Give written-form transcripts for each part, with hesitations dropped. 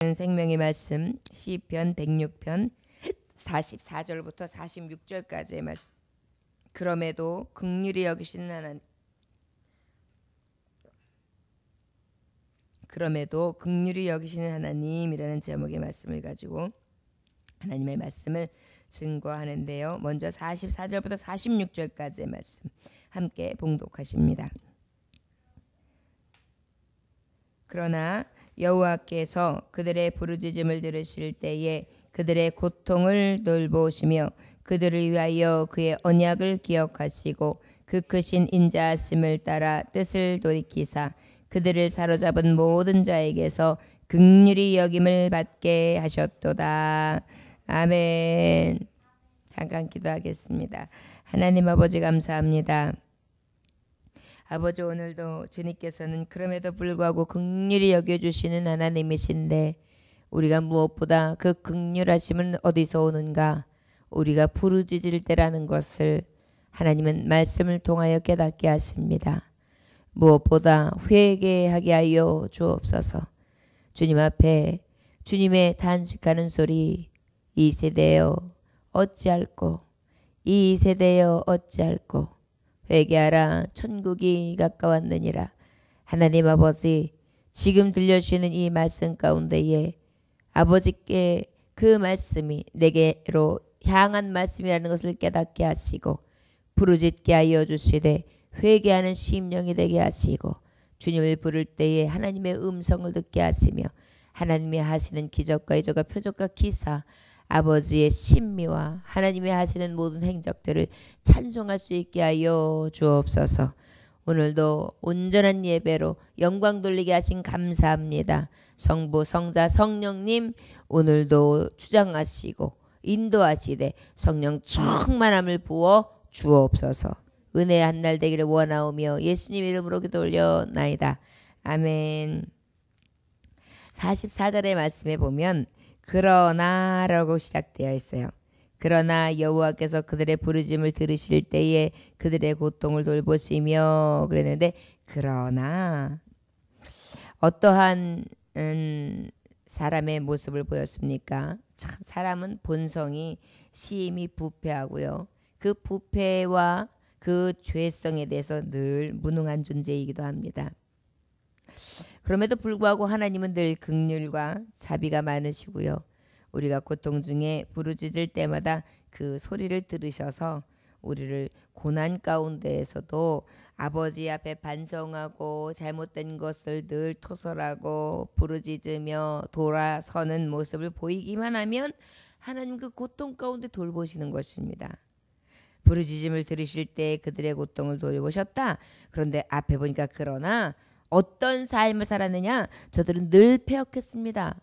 생명의 말씀 시편 106편 44절부터 46절까지의 말씀. 그럼에도 긍휼히 여기시는 하나님, 그럼에도 긍휼히 여기시는 하나님이라는 제목의 말씀을 가지고 하나님의 말씀을 증거하는데요. 먼저 44절부터 46절까지의 말씀 함께 봉독하십니다. 그러나 여호와께서 그들의 부르짖음을 들으실 때에 그들의 고통을 돌보시며 그들을 위하여 그의 언약을 기억하시고 그 크신 인자하심을 따라 뜻을 돌이키사 그들을 사로잡은 모든 자에게서 긍휼히 여김을 받게 하셨도다. 아멘. 잠깐 기도하겠습니다. 하나님 아버지 감사합니다. 아버지, 오늘도 주님께서는 그럼에도 불구하고 긍휼히 여겨주시는 하나님이신데 우리가 무엇보다 그 긍휼하심은 어디서 오는가? 우리가 부르짖을 때라는 것을 하나님은 말씀을 통하여 깨닫게 하십니다. 무엇보다 회개하게 하여 주옵소서. 주님 앞에 주님의 단식하는 소리, 이 세대여 어찌할꼬, 이 세대여 어찌할꼬, 회개하라 천국이 가까웠느니라. 하나님 아버지, 지금 들려주시는 이 말씀 가운데에 아버지께 그 말씀이 내게로 향한 말씀이라는 것을 깨닫게 하시고 부르짖게 하여 주시되 회개하는 심령이 되게 하시고 주님을 부를 때에 하나님의 음성을 듣게 하시며 하나님이 하시는 기적과 이적과 표적과 기사, 아버지의 신미와 하나님이 하시는 모든 행적들을 찬송할 수 있게 하여 주옵소서. 오늘도 온전한 예배로 영광 돌리게 하신 감사합니다. 성부, 성자, 성령님 오늘도 주장하시고 인도하시되 성령 충만함을 부어 주옵소서. 은혜의 한날 되기를 원하오며 예수님 이름으로 기도 올려나이다. 아멘. 44절의 말씀에 보면 그러나라고 시작되어 있어요. 그러나 여호와께서 그들의 부르짖음을 들으실 때에 그들의 고통을 돌보시며 그랬는데, 그러나 어떠한 사람의 모습을 보였습니까? 참 사람은 본성이 심히 부패하고요. 그 부패와 그 죄성에 대해서 늘 무능한 존재이기도 합니다. 그럼에도 불구하고 하나님은 늘 긍휼과 자비가 많으시고요. 우리가 고통 중에 부르짖을 때마다 그 소리를 들으셔서 우리를 고난 가운데에서도 아버지 앞에 반성하고 잘못된 것을 늘 토설하고 부르짖으며 돌아서는 모습을 보이기만 하면 하나님 그 고통 가운데 돌보시는 것입니다. 부르짖음을 들으실 때 그들의 고통을 돌보셨다. 그런데 앞에 보니까 그러나 어떤 삶을 살았느냐? 저들은 늘 패역했습니다.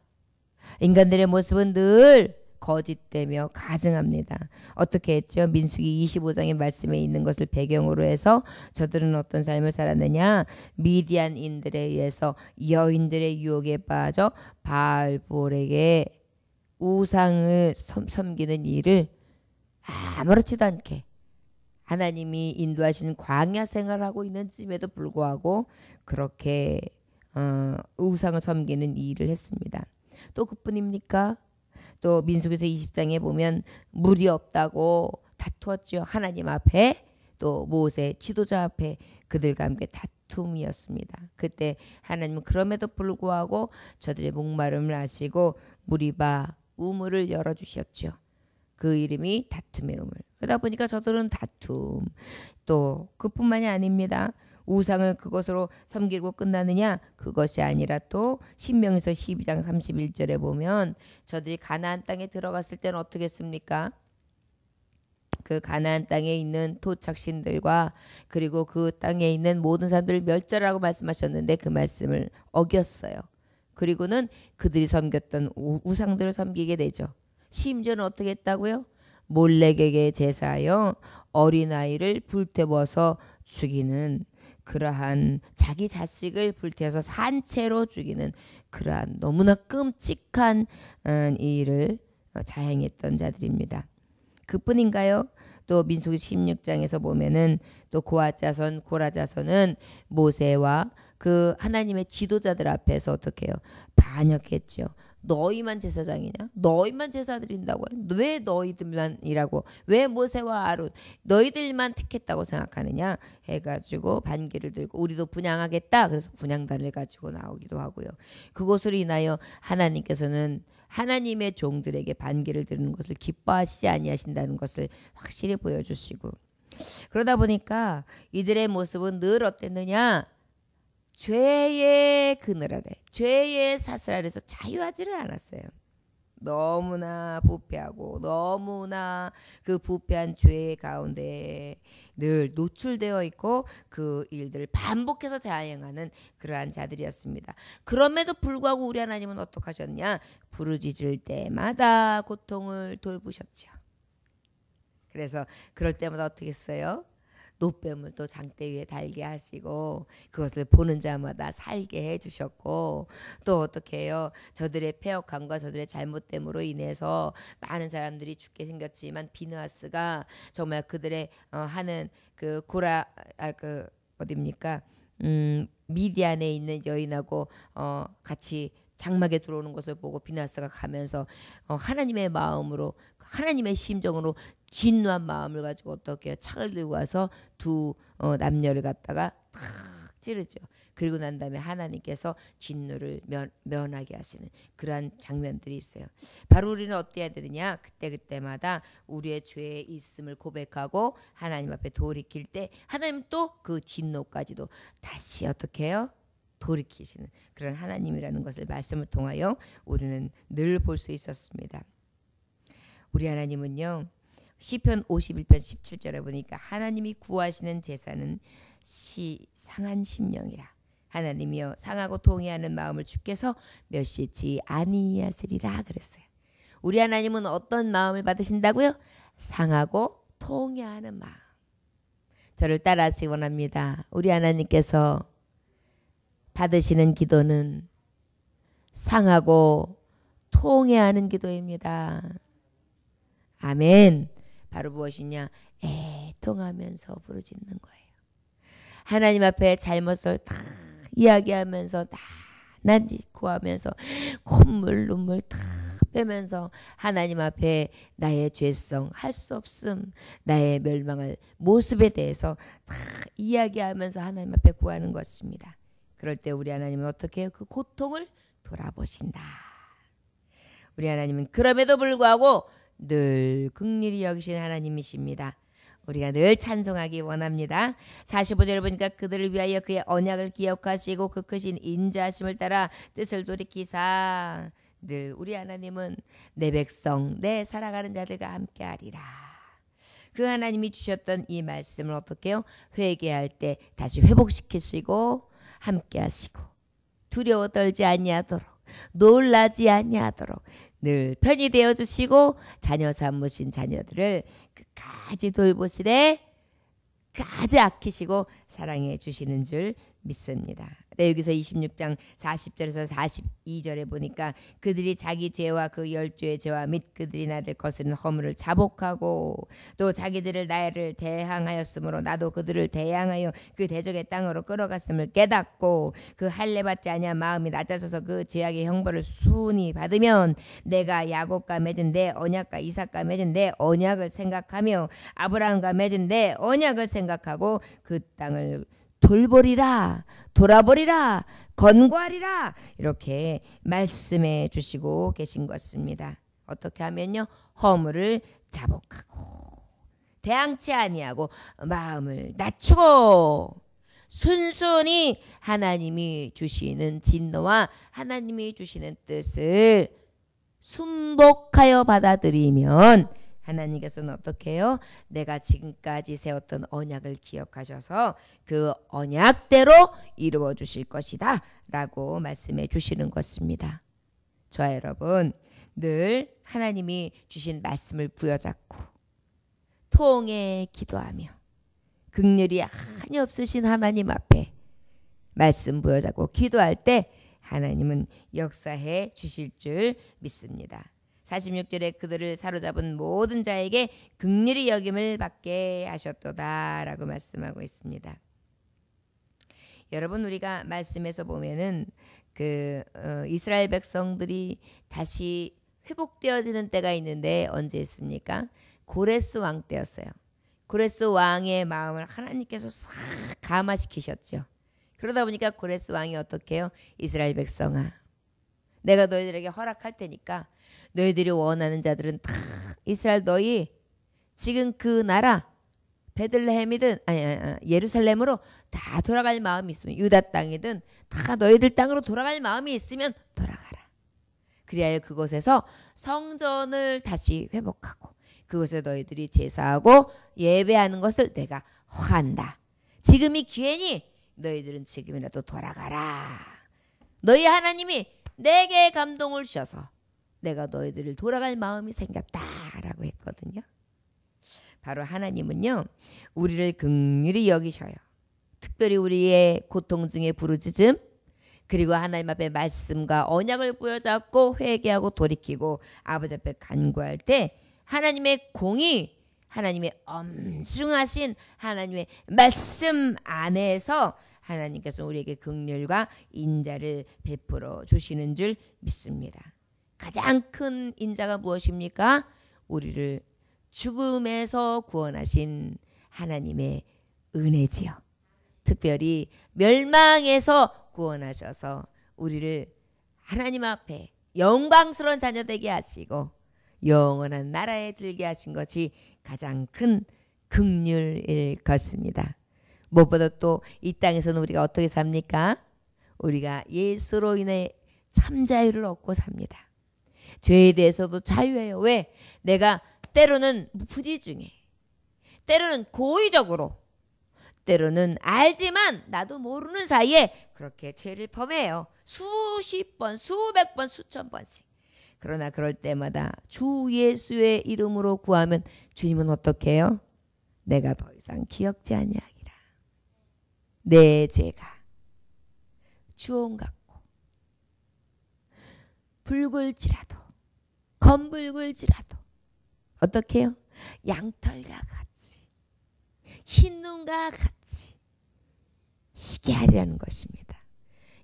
인간들의 모습은 늘 거짓되며 가증합니다. 어떻게 했죠? 민수기 25장의 말씀에 있는 것을 배경으로 해서 저들은 어떤 삶을 살았느냐? 미디안인들에 의해서 여인들의 유혹에 빠져 바알볼에게 우상을 섬기는 일을 아무렇지도 않게 하나님이 인도하시는 광야 생활하고 있는 쯤에도 불구하고 그렇게 우상을 섬기는 일을 했습니다. 또 그뿐입니까? 또 민수기서 20장에 보면 물이 없다고 다투었죠. 하나님 앞에, 또 모세 지도자 앞에 그들과 함께 다툼이었습니다. 그때 하나님은 그럼에도 불구하고 저들의 목마름을 아시고 무리바 우물을 열어주셨죠. 그 이름이 다툼의 우물. 그러다 보니까 저들은 다툼, 또 그뿐만이 아닙니다. 우상을 그것으로 섬기고 끝나느냐? 그것이 아니라 또 신명기서 12장 31절에 보면 저들이 가나안 땅에 들어갔을 때는 어떻게 했습니까? 그 가나안 땅에 있는 토착신들과 그리고 그 땅에 있는 모든 사람들을 멸절하라고 말씀하셨는데 그 말씀을 어겼어요. 그리고는 그들이 섬겼던 우상들을 섬기게 되죠. 심지어는 어떻게 했다고요? 몰렉에게 제사하여 어린아이를 불태워서 죽이는, 그러한 자기 자식을 불태워서 산채로 죽이는 그러한 너무나 끔찍한 일을 자행했던 자들입니다. 그뿐인가요? 또 민수기 16장에서 보면은 또 고앗 자손, 고라 자손은 모세와 그 하나님의 지도자들 앞에서 어떻게 해요? 반역했죠. 너희만 제사장이냐? 너희만 제사 드린다고 해? 왜 너희들만이라고? 왜 모세와 아론 너희들만 택했다고 생각하느냐? 해가지고 반기를 들고 우리도 분향하겠다. 그래서 분향단을 가지고 나오기도 하고요. 그것으로 인하여 하나님께서는 하나님의 종들에게 반기를 드리는 것을 기뻐하시지 아니하신다는 것을 확실히 보여주시고, 그러다 보니까 이들의 모습은 늘 어땠느냐? 죄의 그늘 아래, 죄의 사슬 아래서 자유하지를 않았어요. 너무나 부패하고 너무나 그 부패한 죄 가운데 늘 노출되어 있고 그 일들을 반복해서 자행하는 그러한 자들이었습니다. 그럼에도 불구하고 우리 하나님은 어떻게 하셨냐? 부르짖을 때마다 고통을 돌보셨죠. 그래서 그럴 때마다 어떻게 했어요? 노뱀을 또 장대 위에 달게 하시고 그것을 보는 자마다 살게 해주셨고, 또 어떻게 해요? 저들의 패역함과 저들의 잘못됨으로 인해서 많은 사람들이 죽게 생겼지만 비느하스가 정말 그들의 하는 그 그 어딥니까? 미디안에 있는 여인하고 같이 장막에 들어오는 것을 보고 비느하스가 가면서 하나님의 마음으로, 하나님의 심정으로 진노한 마음을 가지고 어떻게 창을 들고 와서 두 남녀를 갖다가 탁 찌르죠. 그리고 난 다음에 하나님께서 진노를 면하게 하시는 그러한 장면들이 있어요. 바로 우리는 어때야 되느냐? 그때마다 우리의 죄에 있음을 고백하고 하나님 앞에 돌이킬 때 하나님 또 그 진노까지도 다시 어떻게 해요? 돌이키시는 그런 하나님이라는 것을 말씀을 통하여 우리는 늘 볼 수 있었습니다. 우리 하나님은요, 시편 51편 17절에 보니까 하나님이 구하시는 제사는 상한 심령이라. 하나님이여 상하고 통회하는 마음을 주께서 멸시치 아니하시리라 그랬어요. 우리 하나님은 어떤 마음을 받으신다고요? 상하고 통회하는 마음. 저를 따라하시기 원합니다. 우리 하나님께서 받으시는 기도는 상하고 통회하는 기도입니다. 아멘. 바로 무엇이냐? 애통하면서 부르짖는 거예요. 하나님 앞에 잘못을 다 이야기하면서 다 난지 구하면서 콧물 눈물 다 빼면서 하나님 앞에 나의 죄성, 할 수 없음, 나의 멸망할 모습에 대해서 다 이야기하면서 하나님 앞에 구하는 것입니다. 그럴 때 우리 하나님은 어떻게 해요? 그 고통을 돌아보신다. 우리 하나님은 그럼에도 불구하고 늘 긍휼히 여기신 하나님이십니다. 우리가 늘 찬송하기 원합니다. 45절을 보니까 그들을 위하여 그의 언약을 기억하시고 그 크신 인자하심을 따라 뜻을 돌이키사. 늘 우리 하나님은 내 백성, 내 살아가는 자들과 함께하리라. 그 하나님이 주셨던 이 말씀을 어떻게 해요? 회개할 때 다시 회복시키시고 함께하시고 두려워 떨지 아니하도록 놀라지 아니하도록 늘 편히 되어주시고 자녀 삼으신 자녀들을 끝까지 돌보시되 끝까지 아끼시고 사랑해 주시는 줄 믿습니다. 네, 여기서 26장 40절에서 42절에 보니까 그들이 자기 죄와 그 열조의 죄와 및 그들이 나를 거스른 허물을 자복하고 또 자기들을 나를 대항하였으므로 나도 그들을 대항하여 그 대적의 땅으로 끌어갔음을 깨닫고 그 할례 받지 아니한 마음이 낮아져서 그 죄악의 형벌을 순히 받으면 내가 야곱과 맺은 내 언약과 이삭과 맺은 내 언약을 생각하며 아브라함과 맺은 내 언약을 생각하고 그 땅을 돌보리라, 돌아보리라, 건고하리라 이렇게 말씀해 주시고 계신 것입니다. 어떻게 하면요? 허물을 자복하고 대항치 아니하고 마음을 낮추고 순순히 하나님이 주시는 진노와 하나님이 주시는 뜻을 순복하여 받아들이면 하나님께서는 어떻게 해요? 내가 지금까지 세웠던 언약을 기억하셔서 그 언약대로 이루어 주실 것이다 라고 말씀해 주시는 것입니다. 저와 여러분 늘 하나님이 주신 말씀을 부여잡고 통해 기도하며 긍휼이 한이 없으신 하나님 앞에 말씀 부여잡고 기도할 때 하나님은 역사해 주실 줄 믿습니다. 46절에 그들을 사로잡은 모든 자에게 긍휼히 여김을 받게 하셨도다 라고 말씀하고 있습니다. 여러분 우리가 말씀에서 보면은 이스라엘 백성들이 다시 회복되어지는 때가 있는데 언제 있습니까? 고레스 왕 때였어요. 고레스 왕의 마음을 하나님께서 싹 감화시키셨죠. 그러다 보니까 고레스 왕이 어떻게 해요? 이스라엘 백성아, 내가 너희들에게 허락할 테니까 너희들이 원하는 자들은 다 이스라엘 너희 지금 그 나라 베들레헴이든 예루살렘으로 다 돌아갈 마음이 있으면 유다 땅이든 다 너희들 땅으로 돌아갈 마음이 있으면 돌아가라. 그리하여 그곳에서 성전을 다시 회복하고 그곳에 너희들이 제사하고 예배하는 것을 내가 허한다. 지금이 기회니 너희들은 지금이라도 돌아가라. 너희 하나님이 내게 감동을 주셔서 내가 너희들을 돌아갈 마음이 생겼다라고 했거든요. 바로 하나님은요, 우리를 긍휼히 여기셔요. 특별히 우리의 고통 중에 부르짖음, 그리고 하나님 앞에 말씀과 언약을 부여잡고 회개하고 돌이키고 아버지 앞에 간구할 때 하나님의 공의, 하나님의 엄중하신 하나님의 말씀 안에서 하나님께서 우리에게 긍휼과 인자를 베풀어 주시는 줄 믿습니다. 가장 큰 인자가 무엇입니까? 우리를 죽음에서 구원하신 하나님의 은혜지요. 특별히 멸망에서 구원하셔서 우리를 하나님 앞에 영광스러운 자녀 되게 하시고 영원한 나라에 들게 하신 것이 가장 큰 긍휼일 것입니다. 무엇보다 또 이 땅에서는 우리가 어떻게 삽니까? 우리가 예수로 인해 참 자유를 얻고 삽니다. 죄에 대해서도 자유해요. 왜? 내가 때로는 부지중에, 때로는 고의적으로, 때로는 알지만 나도 모르는 사이에 그렇게 죄를 범해요. 수십 번, 수백 번, 수천 번씩. 그러나 그럴 때마다 주 예수의 이름으로 구하면 주님은 어떻게 해요? 내가 더 이상 기억지 아니하기라. 내 죄가 주홍 같고 붉을지라도 검붉을지라도 어떻게 해요? 양털과 같이 흰 눈과 같이 희게 하리라는 것입니다.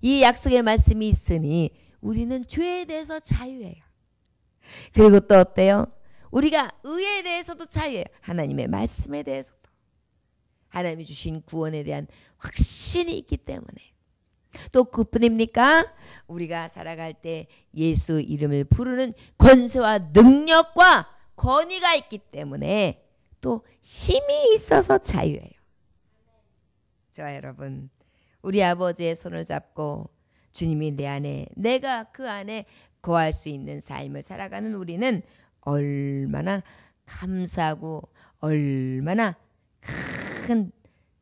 이 약속의 말씀이 있으니 우리는 죄에 대해서 자유해요. 그리고 또 어때요? 우리가 의에 대해서도 자유해요. 하나님의 말씀에 대해서도. 하나님이 주신 구원에 대한 확신이 있기 때문에. 또 그뿐입니까? 우리가 살아갈 때 예수 이름을 부르는 권세와 능력과 권위가 있기 때문에 또 힘이 있어서 자유해요. 저와 여러분, 우리 아버지의 손을 잡고 주님이 내 안에, 내가 그 안에 거할 수 있는 삶을 살아가는 우리는 얼마나 감사하고 얼마나 큰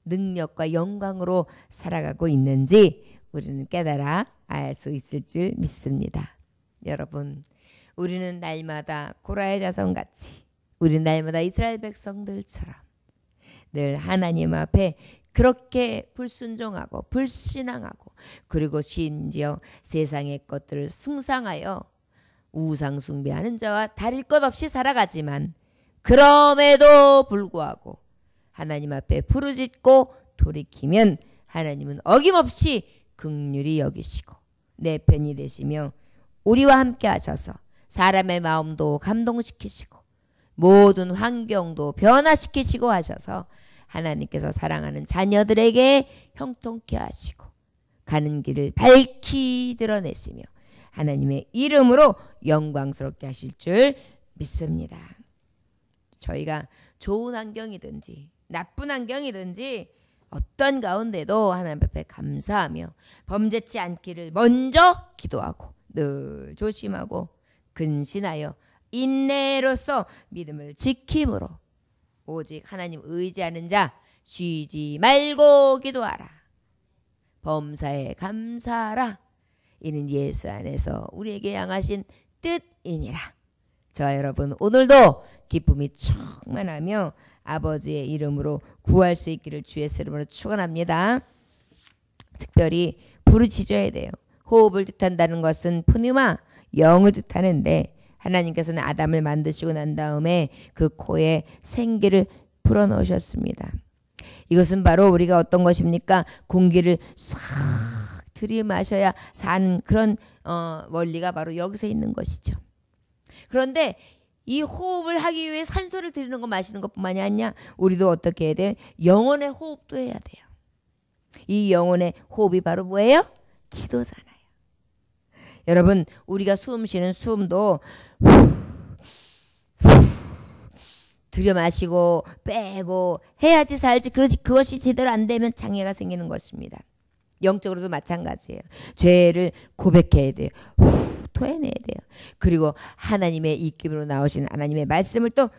능력과 영광으로 살아가고 있는지 우리는 깨달아 알 수 있을 줄 믿습니다. 여러분, 우리는 날마다 고라의 자손같이, 우리는 날마다 이스라엘 백성들처럼 늘 하나님 앞에 그렇게 불순종하고 불신앙하고 그리고 심지어 세상의 것들을 숭상하여 우상 숭배하는 자와 다를 것 없이 살아가지만 그럼에도 불구하고 하나님 앞에 부르짖고 돌이키면 하나님은 어김없이 긍휼히 여기시고 내 편이 되시며 우리와 함께 하셔서 사람의 마음도 감동시키시고 모든 환경도 변화시키시고 하셔서 하나님께서 사랑하는 자녀들에게 형통케 하시고 가는 길을 밝히 드러내시며 하나님의 이름으로 영광스럽게 하실 줄 믿습니다. 저희가 좋은 환경이든지 나쁜 환경이든지 어떤 가운데도 하나님 앞에 감사하며 범죄치 않기를 먼저 기도하고 늘 조심하고 근신하여 인내로서 믿음을 지킴으로 오직 하나님 의지하는 자 쉬지 말고 기도하라. 범사에 감사하라. 이는 예수 안에서 우리에게 향하신 뜻이니라. 저와 여러분, 오늘도 기쁨이 충만하며 아버지의 이름으로 구할 수 있기를 주의 이름으로 축원합니다. 특별히 부르짖어야 돼요. 호흡을 뜻한다는 것은 푸니마, 영을 뜻하는데 하나님께서는 아담을 만드시고 난 다음에 그 코에 생기를 불어넣으셨습니다. 이것은 바로 우리가 어떤 것입니까? 공기를 싹 들이마셔야 사는 그런 원리가 바로 여기서 있는 것이죠. 그런데 이 호흡을 하기 위해 산소를 들이는 거 마시는 것뿐만이 아니냐, 우리도 어떻게 해야 돼요? 영혼의 호흡도 해야 돼요. 이 영혼의 호흡이 바로 뭐예요? 기도잖아요. 여러분, 우리가 숨 쉬는 숨도 들여 마시고 빼고 해야지 살지, 그것이 제대로 안 되면 장애가 생기는 것입니다. 영적으로도 마찬가지예요. 죄를 고백해야 돼요. 토해내야 돼요. 그리고 하나님의 입김으로 나오신 하나님의 말씀을 또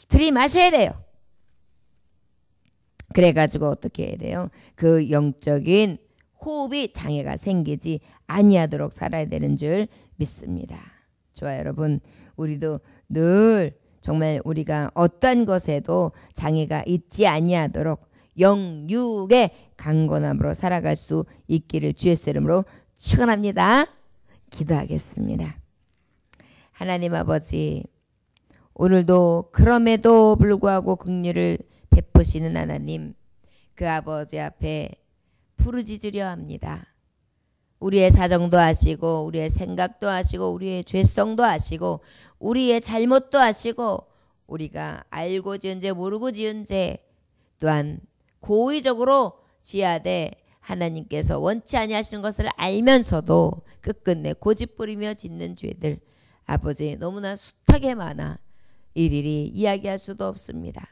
들이마셔야 돼요. 그래가지고 어떻게 해야 돼요? 그 영적인 호흡이 장애가 생기지 아니하도록 살아야 되는 줄 믿습니다. 좋아요, 여러분. 우리도 늘 정말 우리가 어떠한 것에도 장애가 있지 아니하도록 영육의 강건함으로 살아갈 수 있기를 주의 이름으로 축원합니다. 기도하겠습니다. 하나님 아버지, 오늘도 그럼에도 불구하고 긍휼을 베푸시는 하나님, 그 아버지 앞에 부르짖으려 합니다. 우리의 사정도 아시고 우리의 생각도 아시고 우리의 죄성도 아시고 우리의 잘못도 아시고 우리가 알고 지은 죄 모르고 지은 죄 또한 고의적으로 지하되 하나님께서 원치 아니하시는 것을 알면서도 끝끝내 고집부리며 짓는 죄들, 아버지 너무나 숱하게 많아 일일이 이야기할 수도 없습니다.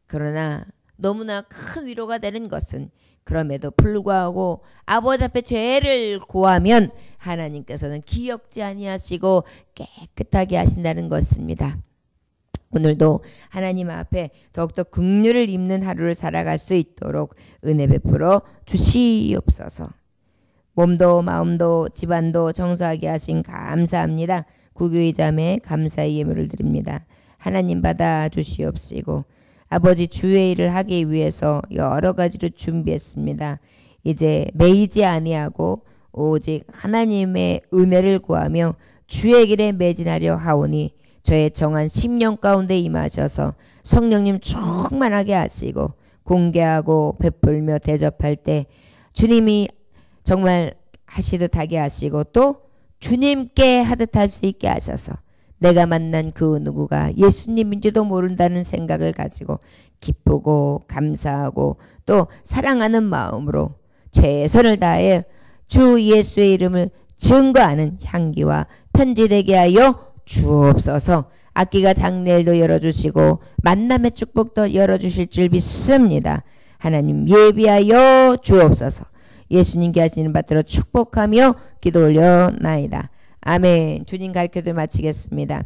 그러나 너무나 큰 위로가 되는 것은 그럼에도 불구하고 아버지 앞에 죄를 고하면 하나님께서는 기억지 아니하시고 깨끗하게 하신다는 것입니다. 오늘도 하나님 앞에 더욱더 긍휼을 입는 하루를 살아갈 수 있도록 은혜 베풀어 주시옵소서. 몸도 마음도 집안도 청소하게 하신 감사합니다. 구교의 자매 감사의 예물을 드립니다. 하나님 받아 주시옵시고 아버지 주의 일을 하기 위해서 여러 가지로 준비했습니다. 이제 매이지 아니하고 오직 하나님의 은혜를 구하며 주의 길에 매진하려 하오니 저의 정한 심령 가운데 임하셔서 성령님 충만하게 하시고 공개하고 베풀며 대접할 때 주님이 정말 하시듯 하게 하시고 또 주님께 하듯 할 수 있게 하셔서 내가 만난 그 누구가 예수님인지도 모른다는 생각을 가지고 기쁘고 감사하고 또 사랑하는 마음으로 최선을 다해 주 예수의 이름을 증거하는 향기와 편지되게 하여 주옵소서. 악기가 장래일도 열어주시고 만남의 축복도 열어주실 줄 믿습니다. 하나님 예비하여 주옵소서. 예수님께 하시는 받들어 축복하며 기도 올려나이다. 아멘. 주님 가르쳐도 마치겠습니다.